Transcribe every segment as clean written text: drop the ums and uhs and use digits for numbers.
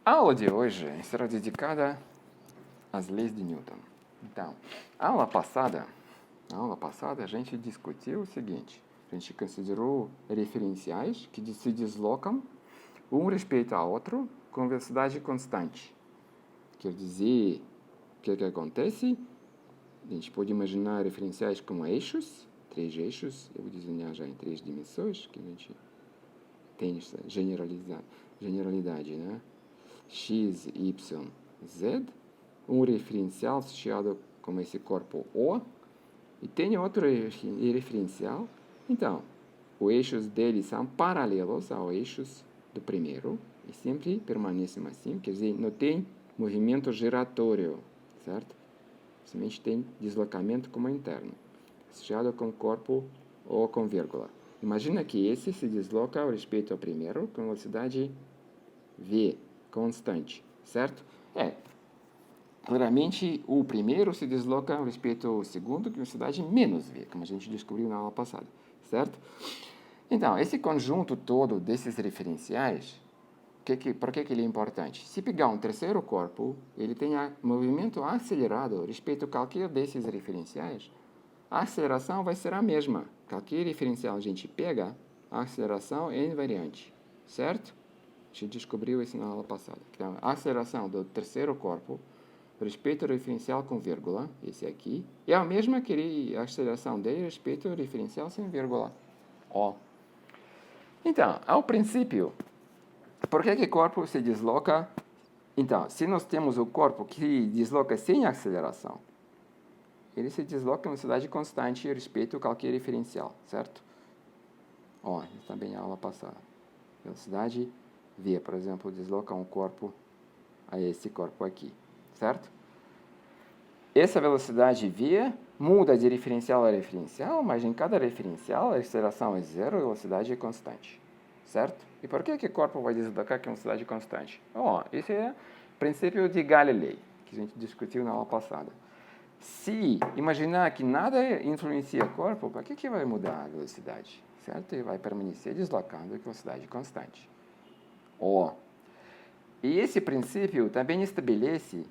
A aula de hoje será dedicada às leis de Newton. Então, a aula passada a gente discutiu o seguinte: a gente considerou referenciais que se deslocam um respeito ao outro com velocidade constante. Quer dizer, o que acontece? A gente pode imaginar referenciais como eixos, 3 eixos, eu vou desenhar já em 3 dimensões, que a gente tem essa generalidade, né? X, Y, Z, um referencial associado com esse corpo O, e tem outro referencial. Então, os eixos deles são paralelos aos eixos do primeiro, e sempre permanecem assim, quer dizer, não tem movimento giratório, certo? Somente tem deslocamento como interno, associado com corpo ou com vírgula. Imagina que esse se desloca ao respeito ao primeiro com velocidade v, constante, certo? Claramente, o primeiro se desloca ao respeito ao segundo com velocidade menos v, como a gente descobriu na aula passada, certo? Então, esse conjunto todo desses referenciais, por que ele é importante? Se pegar um terceiro corpo, ele tem movimento acelerado respeito a qualquer desses referenciais, a aceleração vai ser a mesma. Qualquer referencial a gente pega, a aceleração é invariante, certo? A gente descobriu isso na aula passada. Então, a aceleração do terceiro corpo respeito ao referencial com vírgula, esse aqui, é a mesma que a aceleração dele respeito ao referencial sem vírgula, O. Então, ao princípio, por que o corpo se desloca? Então, se nós temos o corpo que desloca sem aceleração, ele se desloca em velocidade constante respeito a qualquer referencial, certo? Isso também é a aula passada. Velocidade v, por exemplo, desloca um corpo a esse corpo aqui, certo? Essa velocidade v muda de referencial a referencial, mas em cada referencial a aceleração é zero e a velocidade é constante, certo? E por que o corpo vai deslocar com velocidade constante? Esse é o princípio de Galilei, que a gente discutiu na aula passada. Se imaginar que nada influencia o corpo, para que vai mudar a velocidade? Certo? Ele vai permanecer deslocando com velocidade constante. E esse princípio também estabelece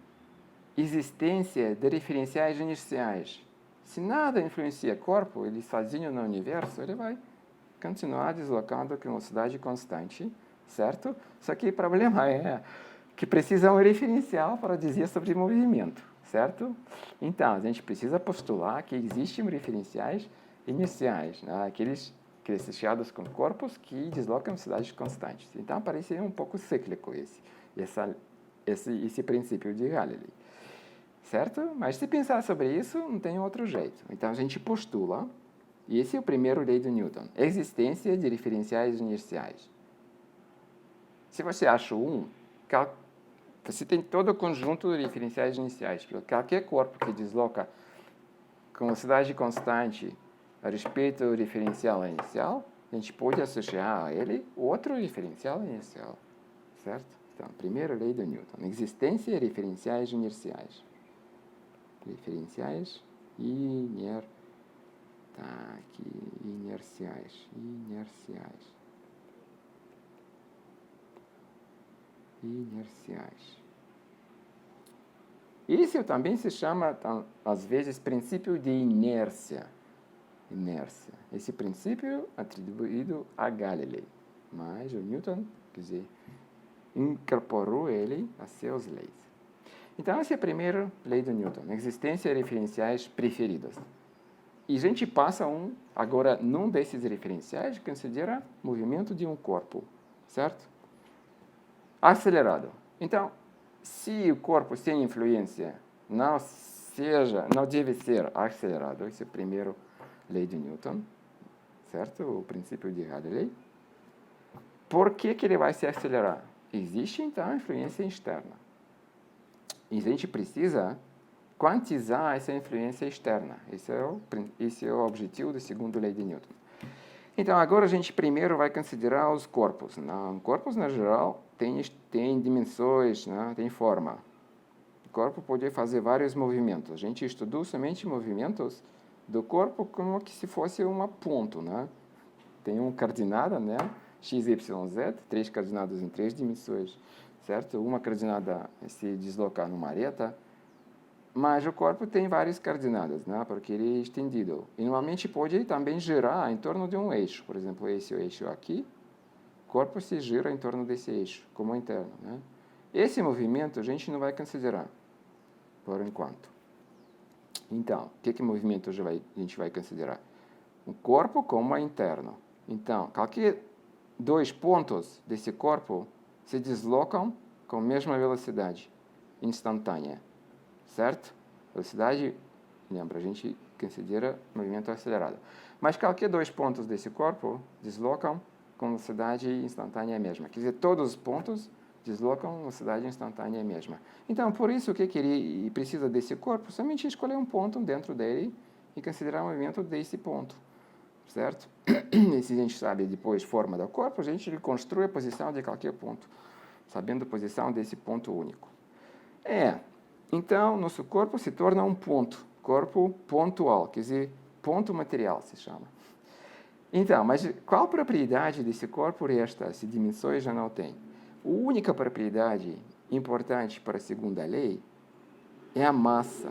existência de referenciais inerciais. Se nada influencia o corpo, ele sozinho no universo, ele vai continuar deslocando com velocidade constante, certo? Só que o problema é que precisa um referencial para dizer sobre movimento, certo? Então, a gente precisa postular que existem referenciais inerciais, né? Aqueles associados com corpos que deslocam em velocidades constantes. Então, parece um pouco cíclico esse princípio de Galilei, certo? Mas se pensar sobre isso, não tem outro jeito. Então, a gente postula, e esse é o primeiro lei de Newton, existência de referenciais inerciais. Se você acha você tem todo o conjunto de referenciais inerciais. Qualquer corpo que desloca com velocidade constante a respeito do referencial inicial, a gente pode associar a ele outro referencial inicial, certo? Então, primeira lei de Newton, existência de referenciais inerciais. Referenciais inerciais. Isso também se chama, às vezes, princípio de inércia. Esse princípio atribuído a Galilei, mas o Newton, quer dizer, incorporou ele a suas leis. Então, essa é a primeira lei de Newton, existência de referenciais preferidos. E a gente passa agora, num desses referenciais, considera movimento de um corpo, certo? Acelerado. Então, se o corpo sem influência não deve ser acelerado, esse é a primeira lei de Newton, certo? O princípio de Galilei. Por que ele vai se acelerar? Existe, então, influência externa. E a gente precisa quantizar essa influência externa. Esse é o objetivo da segunda lei de Newton. Então, agora a gente primeiro vai considerar os corpos. Corpos, na geral, tem dimensões, tem forma. O corpo pode fazer vários movimentos. A gente estudou somente movimentos do corpo como que se fosse uma ponto, Tem uma coordenada, A x, y, z, 3 coordenadas em 3 dimensões, certo? Uma coordenada se desloca numa reta, mas o corpo tem várias coordenadas, né? Porque ele é estendido. E normalmente pode também girar em torno de um eixo. Por exemplo, esse eixo aqui, o corpo se gira em torno desse eixo, como interno, né? Esse movimento a gente não vai considerar, por enquanto. Então, que movimento a gente vai considerar? O corpo como interno. Então, qualquer 2 pontos desse corpo se deslocam com a mesma velocidade instantânea, certo? Velocidade, lembra, a gente considera movimento acelerado. Mas qualquer 2 pontos desse corpo deslocam com velocidade instantânea mesma. Quer dizer, todos os pontos deslocam com velocidade instantânea mesma. Então, por isso, o que ele precisa desse corpo? Somente escolher um ponto dentro dele e considerar o movimento desse ponto, certo? E se a gente sabe depois a forma do corpo, a gente reconstrui a posição de qualquer ponto, sabendo a posição desse ponto único. Então, nosso corpo se torna um ponto, corpo pontual, quer dizer, ponto material se chama. Então, mas qual propriedade desse corpo resta se dimensões já não tem? A única propriedade importante para a segunda lei é a massa.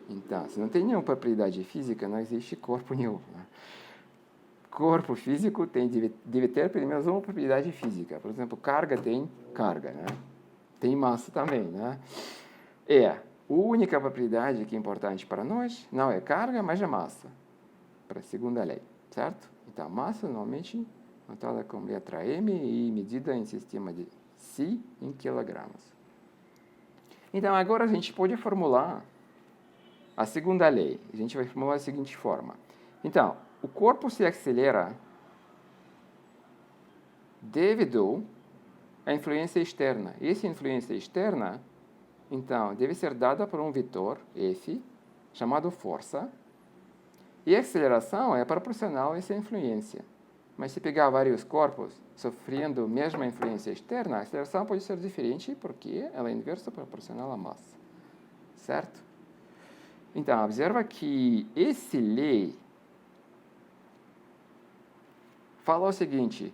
Então, se não tem nenhuma propriedade física, não existe corpo nenhum, né? Corpo físico deve ter pelo menos uma propriedade física. Por exemplo, carga tem carga, né? Tem massa também, né? A única propriedade que é importante para nós não é carga, mas é massa, para a segunda lei, certo? Então, massa normalmente notada com letra M e medida em sistema de Si em quilogramas. Então, agora a gente pode formular a segunda lei. A gente vai formular da seguinte forma. Então, o corpo se acelera devido à influência externa. E essa influência externa, então, deve ser dada por um vetor, F, chamado força. E a aceleração é proporcional a essa influência. Mas se pegar vários corpos sofrendo a mesma influência externa, a aceleração pode ser diferente porque ela é inversa proporcional à massa. Certo? Então, observa que essa lei fala o seguinte: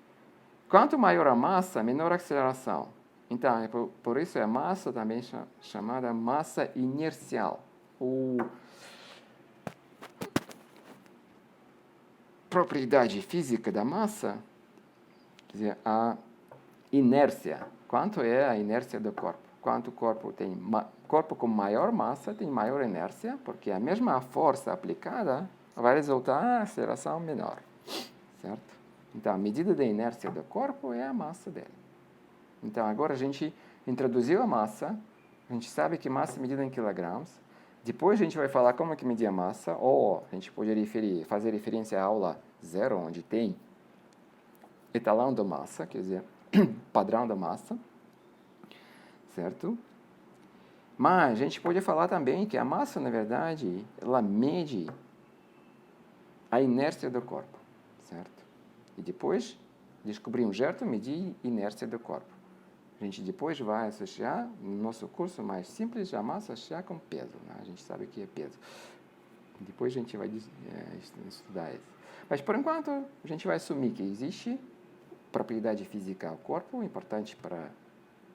quanto maior a massa, menor a aceleração. Então, por isso a massa também chamada massa inercial. Ou propriedade física da massa, quer dizer, a inércia. Quanto é a inércia do corpo? Quanto o corpo tem? Corpo com maior massa tem maior inércia, porque a mesma força aplicada vai resultar em aceleração menor, certo? Então, a medida da inércia do corpo é a massa dele. Então, agora a gente introduziu a massa, a gente sabe que massa é medida em quilogramas. Depois a gente vai falar como é que medir a massa, ou a gente pode fazer referência à aula 0, onde tem etalão da massa, quer dizer, padrão da massa, certo? Mas a gente pode falar também que a massa, na verdade, ela mede a inércia do corpo, certo? E depois descobrir um jeito de medir a inércia do corpo. A gente depois vai associar, no nosso curso mais simples, a massa associar com peso, né? A gente sabe o que é peso. Depois a gente vai estudar isso. Mas, por enquanto, a gente vai assumir que existe propriedade física ao corpo, importante para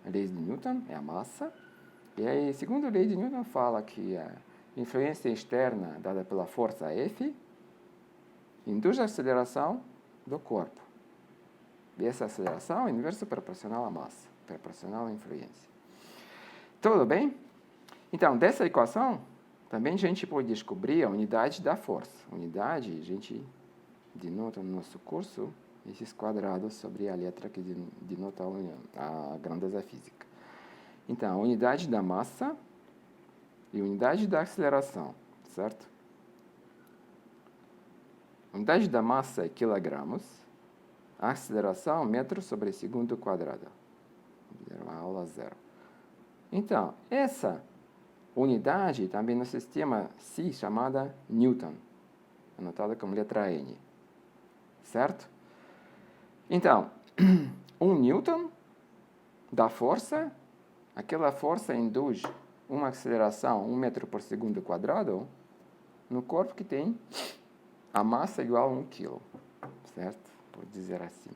a lei de Newton, é a massa. E aí, segundo a lei de Newton, fala que a influência externa dada pela força F induz a aceleração do corpo. E essa aceleração é inversa proporcional à massa, proporcional à influência. Tudo bem? Então, dessa equação, também a gente pode descobrir a unidade da força. Unidade, a gente denota no nosso curso esses quadrados sobre a letra que denota a grandeza física. Então, a unidade da massa e a unidade da aceleração, certo? A unidade da massa é quilogramas, a aceleração metro sobre segundo quadrado. A aula 0. Então, essa unidade também no sistema Si chamada Newton, anotada como letra N, certo? Então, 1 Newton da força, aquela força induz uma aceleração 1 metro por segundo quadrado no corpo que tem a massa igual a 1 kg, certo? Pode dizer assim.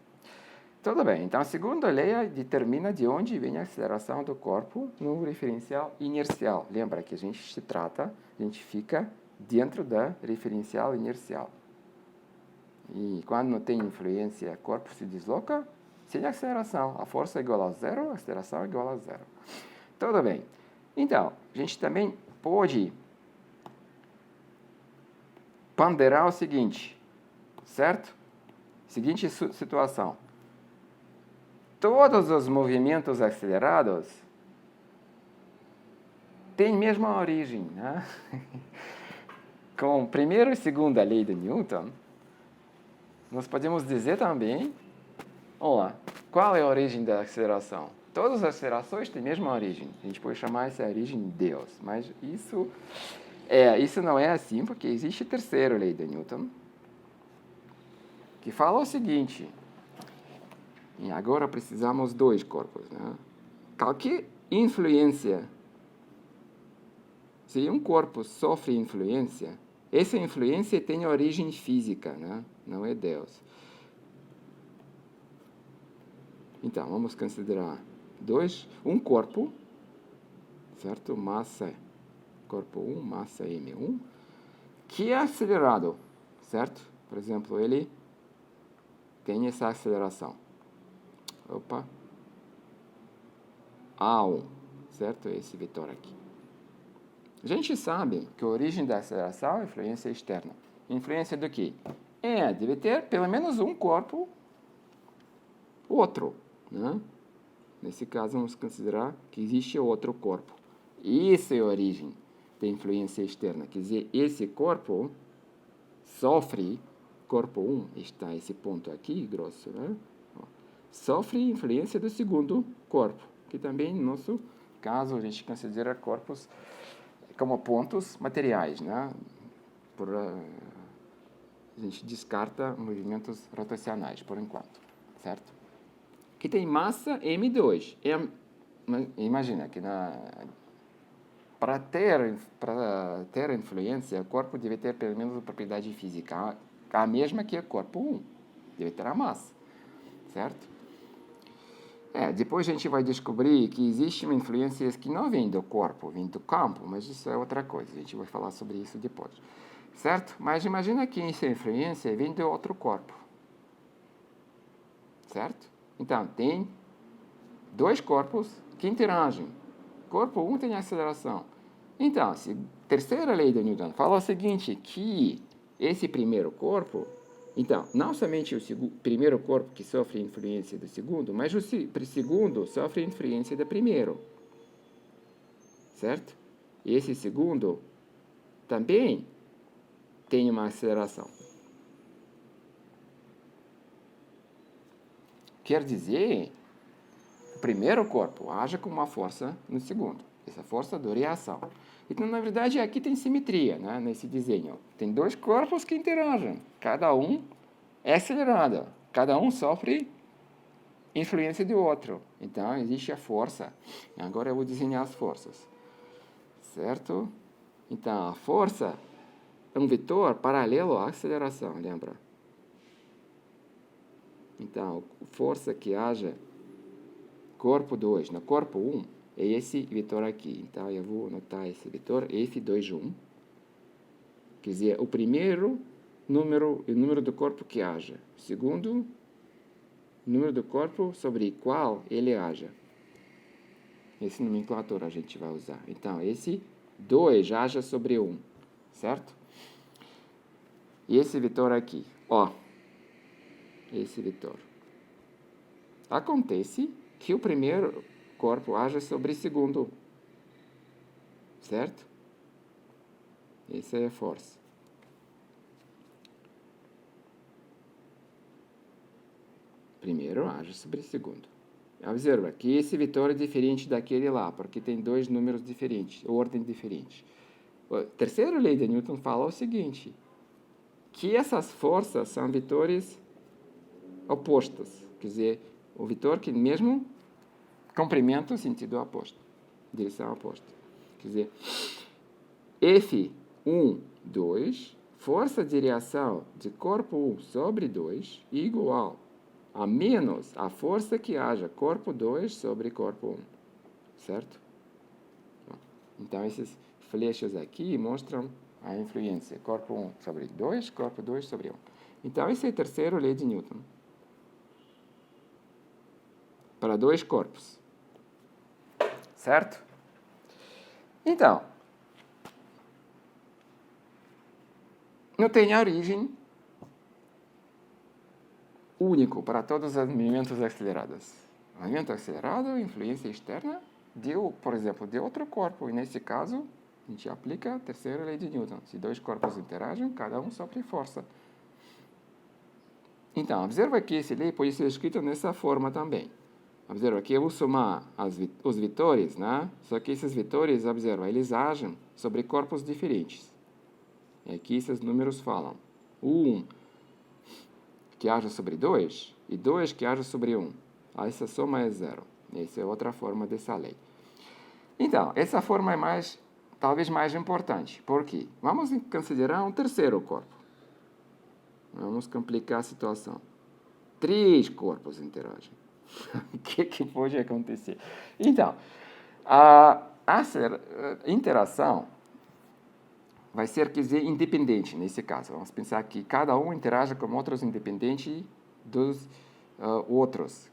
Tudo bem. Então, a segunda lei determina de onde vem a aceleração do corpo no referencial inercial. Lembra que a gente fica dentro da referencial inercial. E quando não tem influência, o corpo se desloca sem aceleração. A força é igual a zero, a aceleração é igual a zero. Tudo bem. Então, a gente também pode ponderar o seguinte, certo? Seguinte situação. Todos os movimentos acelerados têm a mesma origem, né? Com a primeira e segunda lei de Newton, nós podemos dizer também, olha, qual é a origem da aceleração? Todas as acelerações têm a mesma origem. A gente pode chamar essa origem de Deus, mas isso não é assim, porque existe a terceira lei de Newton, que fala o seguinte, e agora precisamos dois corpos, né? Qualquer influência, se um corpo sofre influência, essa influência tem origem física, né? Não é Deus. Então, vamos considerar um corpo, certo? Massa, corpo 1, massa M1, que é acelerado, certo? Por exemplo, ele tem essa aceleração. A1, certo? Esse vetor aqui. A gente sabe que a origem da aceleração é influência externa. Influência do quê? Deve ter pelo menos um corpo, outro, né? Nesse caso, vamos considerar que existe outro corpo. Isso é a origem da influência externa. Quer dizer, esse corpo sofre, corpo 1, está esse ponto aqui, grosso, né? Sofre influência do segundo corpo, que também, no nosso caso, a gente considera corpos como pontos materiais, né? A gente descarta movimentos rotacionais, por enquanto, certo? Que tem massa M2. Imagina que para ter influência, o corpo deve ter pelo menos a propriedade física, a mesma que o corpo 1. Deve ter a massa, certo? Depois a gente vai descobrir que existe uma influência que não vem do corpo, vem do campo, mas isso é outra coisa, a gente vai falar sobre isso depois, certo? Mas imagina que essa influência vem de outro corpo, certo? Então, tem dois corpos que interagem. Corpo 1 tem aceleração. Então, a terceira lei de Newton fala o seguinte, que esse primeiro corpo, então, não somente o primeiro corpo que sofre influência do segundo, mas o segundo sofre influência do primeiro. Certo? E esse segundo também tem uma aceleração. Quer dizer, o primeiro corpo age com uma força no segundo. Essa força de reação. Então, na verdade, aqui tem simetria, né, nesse desenho. Tem dois corpos que interagem. Cada um é acelerado. Cada um sofre influência do outro. Então, existe a força. Agora eu vou desenhar as forças. Certo? Então, a força é um vetor paralelo à aceleração, lembra? Então, força que haja corpo 2 no corpo 1 é esse vetor aqui. Então, eu vou anotar esse vetor F21. Quer dizer, o primeiro número é o número do corpo que haja. O segundo, número do corpo sobre o qual ele haja. Esse nomenclatura a gente vai usar. Então, esse 2 haja sobre 1. Certo? E esse vetor aqui, esse vetor. Acontece que o primeiro corpo haja sobre o segundo. Certo? Essa é a força. Primeiro age sobre o segundo. Observa que esse vetor é diferente daquele lá, porque tem dois números diferentes, ordem diferente. A terceira lei de Newton fala o seguinte, que essas forças são vetores opostos. Quer dizer, o vetor que mesmo comprimento sentido oposto, direção oposta. Quer dizer, F1, 2, força de reação de corpo 1 sobre 2 igual a menos a força que haja corpo 2 sobre corpo 1, certo? Então, esses flechas aqui mostram a influência, corpo 1 sobre 2, corpo 2 sobre 1. Então, esse é a terceira lei de Newton. Para dois corpos. Certo? Então, não tem origem único para todos os movimentos acelerados. O movimento acelerado é influência externa por exemplo, de outro corpo. E nesse caso, a gente aplica a terceira lei de Newton. Se dois corpos interagem, cada um sofre força. Então, observa que essa lei pode ser escrita dessa forma também. Observa que eu vou somar os vetores, né? Só que esses vetores, observa, eles agem sobre corpos diferentes. E aqui esses números falam. 1 que age sobre 2 e 2 que age sobre 1. Essa soma é 0. Essa é outra forma dessa lei. Então, essa forma é talvez mais importante. Por quê? Vamos considerar um terceiro corpo. Vamos complicar a situação. 3 corpos interagem. O que pode acontecer? Então, a interação vai ser, quer dizer, independente nesse caso. Vamos pensar que cada um interage com outros independente dos outros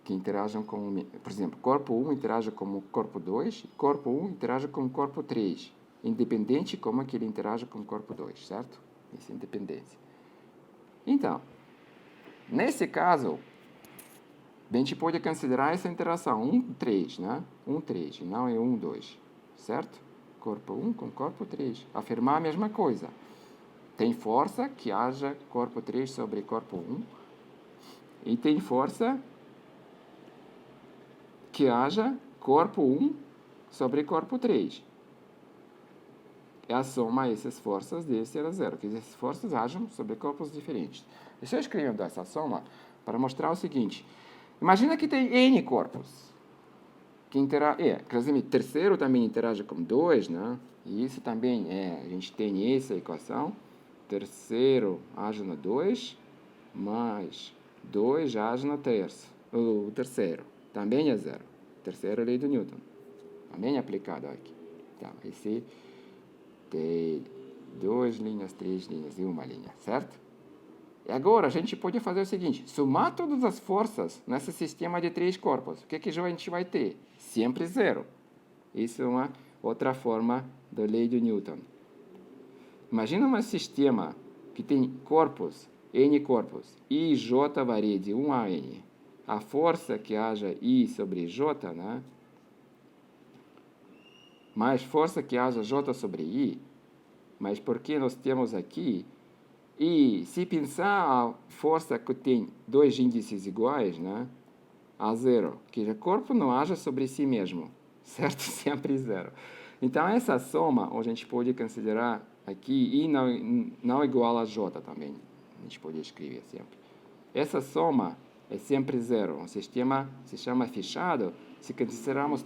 que interagem com, por exemplo, corpo 1 interage com o corpo 2, corpo 1 interage com o corpo 3, independente como é que ele interage com o corpo 2, certo? Isso é independência. Então, nesse caso, a gente pode considerar essa interação 1-3, né? 1-3, e não é 1-2, certo? Corpo 1 com corpo 3. Afirmar a mesma coisa. Tem força que haja corpo 3 sobre corpo 1, e tem força que haja corpo 1 sobre corpo 3. E a soma essas forças deve ser a 0, que essas forças agem sobre corpos diferentes. Deixa eu escrever essa soma para mostrar o seguinte. Imagina que tem N corpos. Terceiro também interage com 2, né? E isso também a gente tem essa equação. Terceiro age no 2, mais 2 age no o terceiro. Também é 0. Terceira lei de Newton. Também é aplicada aqui. Então, esse tem 2 linhas, 3 linhas e 1 linha, certo? E agora a gente pode fazer o seguinte, somar todas as forças nesse sistema de 3 corpos. O que a gente vai ter? Sempre 0. Isso é uma outra forma da lei de Newton. Imagina um sistema que tem corpos, N corpos, I e J varia de 1 a N. A força que haja I sobre J, né? Mais força que haja J sobre I, mas porque nós temos aqui, e se pensar a força que tem 2 índices iguais, né? A 0, que o corpo não haja sobre si mesmo, certo? Sempre 0. Então, essa soma, a gente pode considerar aqui, I não igual a J também, a gente pode escrever sempre. Essa soma é sempre 0. Um sistema se chama fechado se considerarmos